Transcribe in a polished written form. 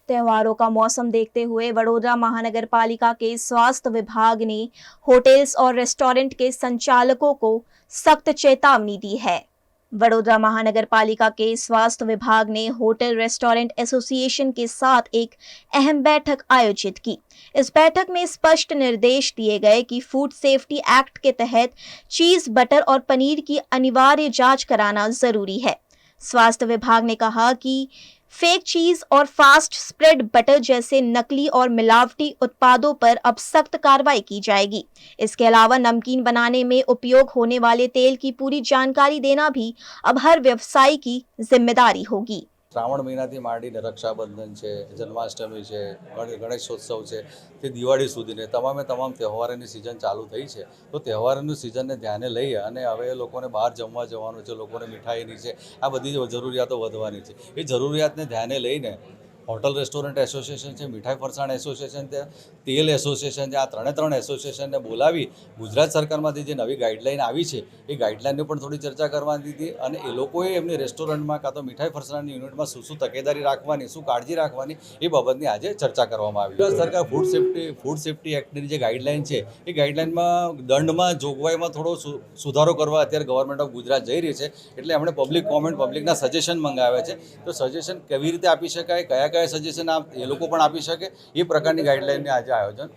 त्योहारों का मौसम देखते हुए वडोदरा महानगर पालिका के स्वास्थ्य विभाग ने होटल्स और रेस्टोरेंट के संचालकों को सख्त चेतावनी दी है। वडोदरा महानगर पालिका के स्वास्थ्य विभाग ने होटल रेस्टोरेंट एसोसिएशन के साथ एक अहम बैठक आयोजित की। इस बैठक में स्पष्ट निर्देश दिए गए कि फूड सेफ्टी एक्ट के तहत चीज, बटर और पनीर की अनिवार्य जांच कराना जरूरी है। स्वास्थ्य विभाग ने कहा कि फेक चीज और फास्ट स्प्रेड बटर जैसे नकली और मिलावटी उत्पादों पर अब सख्त कार्रवाई की जाएगी। इसके अलावा नमकीन बनाने में उपयोग होने वाले तेल की पूरी जानकारी देना भी अब हर व्यवसायी की जिम्मेदारी होगी। श्रावण महीनाથી માંડીને રક્ષાબંધન છે, જન્માષ્ટમી છે, ગણેશોત્સવ છે, તે દિવાળી સુધીને તમામ તહેવારોની સિઝન ચાલુ થઈ છે। તો તહેવારોની સિઝનને ધ્યાને લઈ અને હવે લોકોને બહાર જમવા જવાનું છે, લોકોને મીઠાઈની છે, આ બધી જરૂરિયાતો વધવાની છે। એ જરૂરિયાતને ધ્યાને લઈને હોટલ રેસ્ટોરન્ટ એસોસિએશન છે, મીઠાઈ ફરસાણ એસોસિએશન છે, તેલ એસોસિએશન છે, આ ત્રણ એસોસિએશનને બોલાવી ગુજરાત સરકારમાંથી જે નવી ગાઈડલાઈન આવી છે એ ગાઈડલાઈનની પણ થોડી ચર્ચા કરવાની હતી અને એ લોકોએ એમની રેસ્ટોરન્ટમાં કાં તો મીઠાઈ ફરસાણની યુનિટમાં શું તકેદારી રાખવાની, શું કાળજી રાખવાની એ બાબતની આજે ચર્ચા કરવામાં આવી। ગુજરાત સરકાર ફૂડ સેફ્ટી એક્ટની જે ગાઈડલાઈન છે એ ગાઈડલાઈનમાં દંડમાં જોગવાઈમાં થોડો સુધારો કરવા અત્યારે ગવર્મેન્ટ ઓફ ગુજરાત જઈ રહી છે। એટલે એમણે પબ્લિકના સજેશન મંગાવ્યા છે। તો સજેશન કેવી રીતે આપી શકાય, કયા સજેશન એ લોકો પણ આપી શકે એ પ્રકારની ગાઈડલાઈનને આજે આયોજન